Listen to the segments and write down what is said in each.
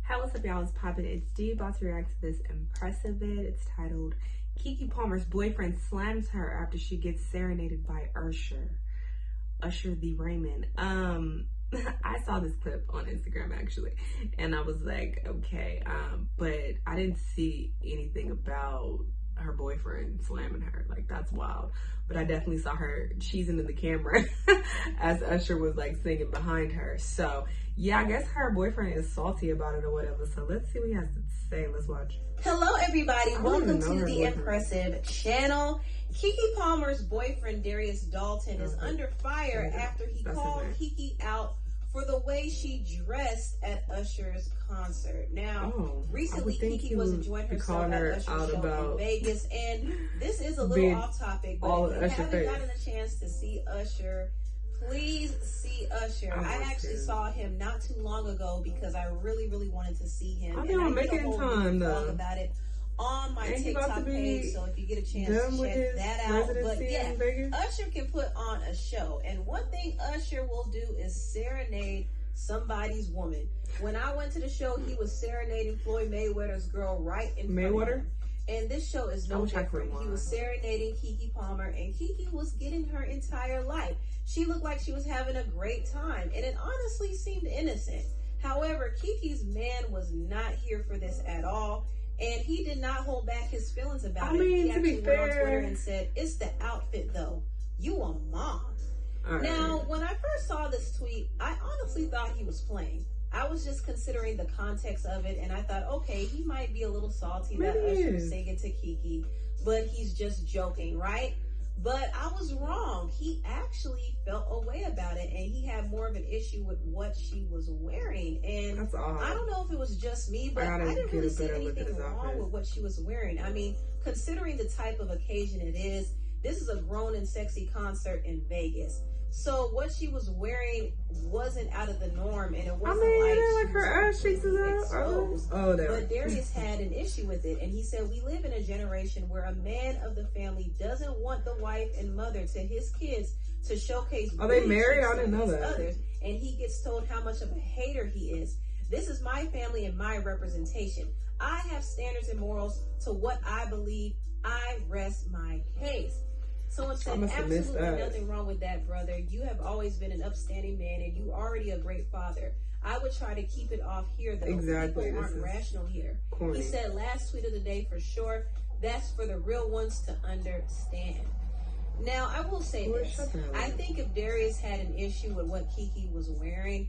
Hey, what's up, y'all? It's poppin'. It's D about to react to this impressive vid. It's titled Keke Palmer's boyfriend slams her after she gets serenaded by Usher. Usher the Raymond. I saw this clip on Instagram actually, and I was like, okay, but I didn't see anything about her boyfriend slamming her. Like, that's wild. But I definitely saw her cheesing in the camera as Usher was like singing behind her. So yeah, I guess her boyfriend is salty about it or whatever. So let's see what he has to say. Let's watch. Hello everybody, welcome to the impressive channel. Keke Palmer's boyfriend Darius Dalton is under fire after he called Keke out for the way she dressed at Usher's concert. Now, recently Keke was enjoying herself at Usher's show in Vegas, and this is a little off topic, but if you haven't gotten a chance to see Usher, please see Usher. I actually saw him not too long ago because I really wanted to see him. I think I'm making time though. About it on my TikTok page, so if you get a chance to check that out. But yeah, Usher can put on a show, and one thing Usher will do is serenade somebody's woman. When I went to the show, he was serenading Floyd Mayweather's girl right in front of him. And this show is no different. He was serenading Keke Palmer, and Keke was getting her entire life. She looked like she was having a great time, and it honestly seemed innocent. However, Keke's man was not here for this at all, and he did not hold back his feelings about it. He actually went on Twitter and said, "It's the outfit though. You a mom." Now, when I first saw this tweet, I honestly thought he was playing. I was just considering the context of it, and I thought, okay, he might be a little salty that Usher is singing to Keke, but he's just joking, right? But I was wrong. He actually felt a way about it, and he had more of an issue with what she was wearing. And that's odd. I don't know if it was just me, but I didn't really see anything wrong with what she was wearing. I mean, considering the type of occasion it is, this is a grown and sexy concert in Vegas. So what she was wearing wasn't out of the norm, and it wasn't like her ass cheeks exposed. But Darius had an issue with it, and he said, "We live in a generation where a man of the family doesn't want the wife and mother to his kids to showcase. Are they married? I didn't know that. Others, and he gets told how much of a hater he is. This is my family and my representation. I have standards and morals to what I believe. I rest my case." Someone said, absolutely nothing wrong with that, brother. You have always been an upstanding man, and you already a great father. I would try to keep it off here, though. People aren't rational here. He said, last tweet of the day for sure. That's for the real ones to understand. Now, I will say this. I think if Darius had an issue with what Keke was wearing,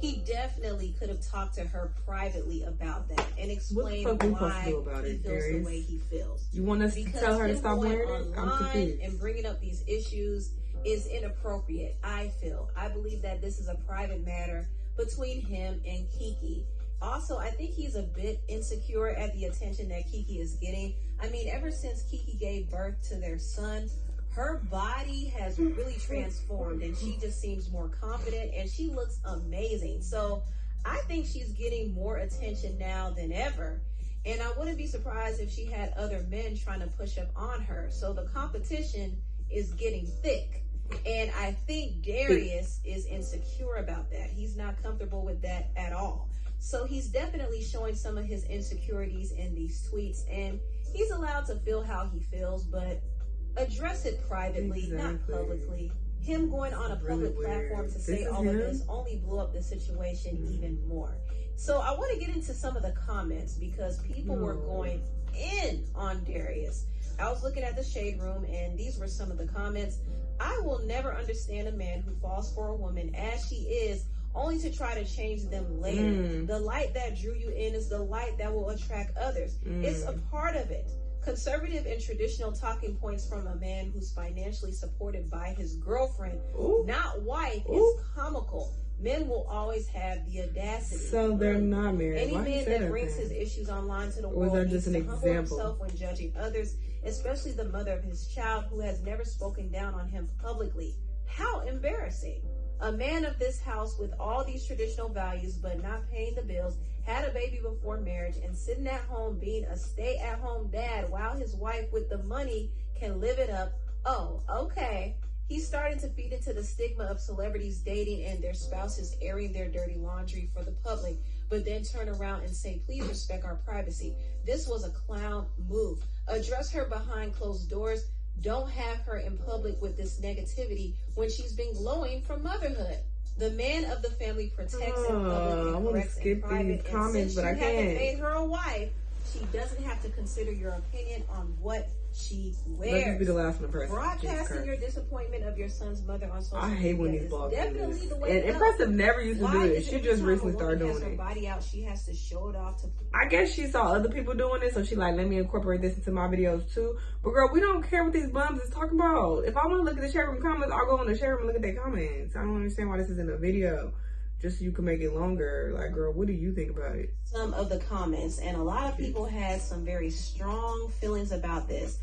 he definitely could have talked to her privately about that and explained why he feels the way he feels. You want us to tell her to stop wearing it? I'm confused. And bringing up these issues is inappropriate, I feel. I believe that this is a private matter between him and Keke. Also, I think he's a bit insecure at the attention that Keke is getting. I mean, ever since Keke gave birth to their son, her body has really transformed, and she just seems more confident, and she looks amazing. So I think she's getting more attention now than ever. And I wouldn't be surprised if she had other men trying to push up on her. So the competition is getting thick. And I think Darius is insecure about that. He's not comfortable with that at all. So he's definitely showing some of his insecurities in these tweets, and he's allowed to feel how he feels, but address it privately, not publicly. Him going on a public platform to say all of this only blew up the situation even more. So I want to get into some of the comments because people were going in on Darius. I was looking at the Shade Room, and these were some of the comments. I will never understand a man who falls for a woman as she is, only to try to change them later. The light that drew you in is the light that will attract others. It's a part of it. Conservative and traditional talking points from a man who's financially supported by his girlfriend, not wife, is comical. Men will always have the audacity. So they're not married. Any man that brings his issues online to the world needs to humble himself when judging others, especially the mother of his child who has never spoken down on him publicly. How embarrassing. A man of this house with all these traditional values but not paying the bills, had a baby before marriage, and sitting at home being a stay-at-home dad while his wife with the money can live it up. Oh, okay. He's starting to feed into the stigma of celebrities dating and their spouses airing their dirty laundry for the public. but then turn around and say, please respect our privacy. This was a clown move. Address her behind closed doors. Don't have her in public with this negativity when she's been glowing from motherhood. The man of the family protects in public and corrects in private. And since you haven't made her a wife, she doesn't have to consider your opinion on what she wears. Let this be the last one, person. Broadcasting your disappointment of your son's mother on social media. I hate when these blogs do this. The way And Impressive never used to do this. She just recently started doing her it. body out, she has to show it off to. I guess she saw other people doing it, so she like, let me incorporate this into my videos too. But girl, we don't care what these bums is talking about. If I want to look at the share room comments, I'll go in the share room and look at their comments. I don't understand why this is in a video. Just so you can make it longer. Like, girl, what do you think about it? Some of the comments, and a lot of people had some very strong feelings about this.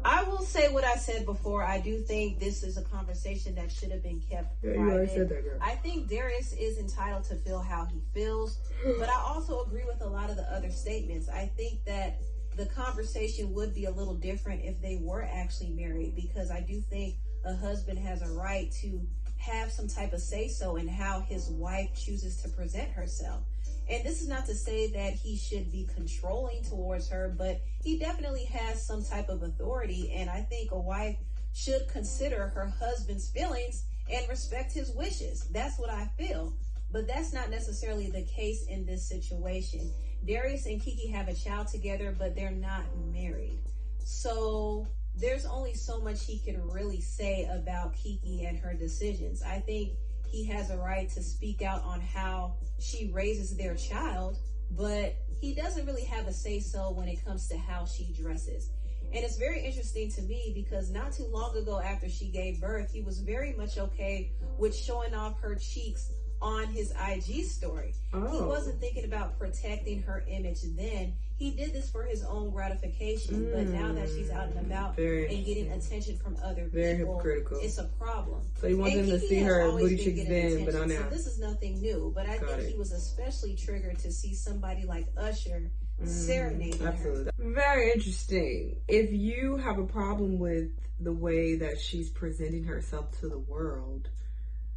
I will say what I said before. I do think this is a conversation that should have been kept private. You already said that, girl. I think Darius is entitled to feel how he feels, but I also agree with a lot of the other statements. I think that the conversation would be a little different if they were actually married, because I do think a husband has a right to have some type of say-so in how his wife chooses to present herself. And this is not to say that he should be controlling towards her, but he definitely has some type of authority. And I think a wife should consider her husband's feelings and respect his wishes. That's what I feel. But that's not necessarily the case in this situation. Darius and Keke have a child together, but they're not married. So there's only so much he can really say about Keke and her decisions. I think he has a right to speak out on how she raises their child, but he doesn't really have a say-so when it comes to how she dresses. And it's very interesting to me because not too long ago after she gave birth, he was very much okay with showing off her cheeks on his IG story. He wasn't thinking about protecting her image then. He did this for his own gratification, but now that she's out and about and getting attention from other people, it's a problem. So you want them to see her booty cheeks then, but not now. So this is nothing new, but I think he was especially triggered to see somebody like Usher serenading her. Very interesting. If you have a problem with the way that she's presenting herself to the world,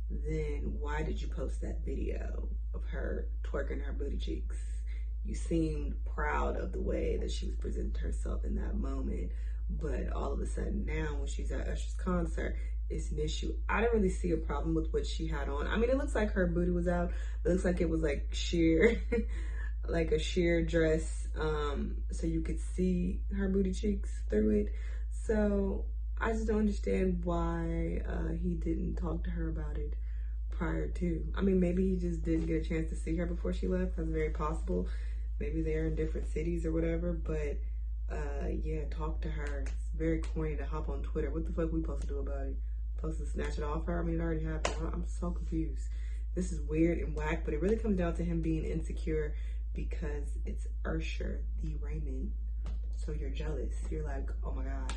then why did you post that video of her twerking her booty cheeks? You seemed proud of the way that she was presenting herself in that moment, but all of a sudden now when she's at Usher's concert, it's an issue. I didn't really see a problem with what she had on. I mean, it looks like her booty was out. It looks like it was like sheer, like a sheer dress, so you could see her booty cheeks through it. So I just don't understand why he didn't talk to her about it prior to. I mean, maybe he just didn't get a chance to see her before she left. That's very possible. Maybe they're in different cities or whatever, but yeah, talk to her. It's very corny to hop on Twitter. What the fuck we supposed to do about it? Supposed to snatch it off her? I mean, it already happened. I'm so confused. This is weird and whack, but it really comes down to him being insecure because it's Usher, the Raymond. So you're jealous. You're like, oh my God,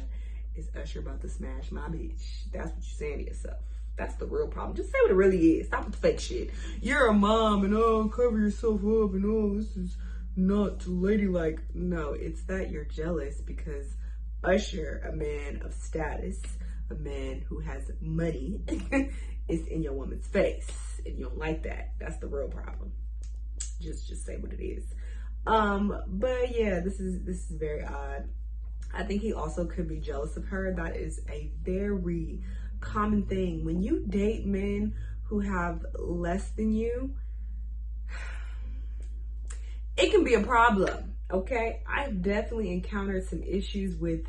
is Usher about to smash my bitch? That's what you're saying to yourself. That's the real problem. Just say what it really is. Stop with the fake shit. You're a mom and cover yourself up and this is not too ladylike. No, it's that you're jealous because Usher, a man of status, a man who has money, is in your woman's face, and you don't like that. That's the real problem. Just say what it is. But yeah, this is very odd. I think he also could be jealous of her. That is a very common thing. When you date men who have less than you, it can be a problem, okay? I've definitely encountered some issues with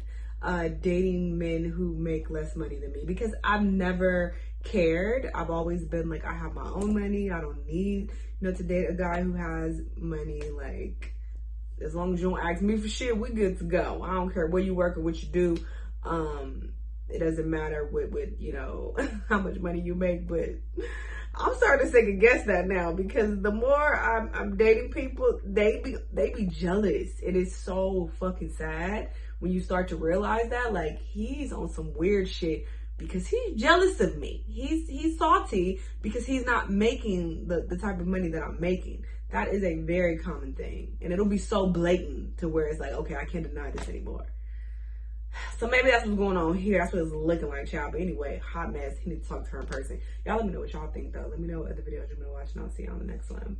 dating men who make less money than me because I've never cared. I've always been like, I have my own money. I don't need, to date a guy who has money. Like, as long as you don't ask me for shit, we good to go. I don't care where you work or what you do. It doesn't matter with how much money you make, but I'm starting to second guess that now because the more I'm dating people, they be jealous. It is so fucking sad when you start to realize that, like, he's on some weird shit because he's jealous of me. He's salty because he's not making the type of money that I'm making. That is a very common thing, and it'll be so blatant to where it's like, okay, I can't deny this anymore. So maybe that's what's going on here. That's what it's looking like, child. But anyway, hot mess. He needs to talk to her in person. Y'all let me know what y'all think, though. Let me know what other videos you've been watching. I'll see you on the next one.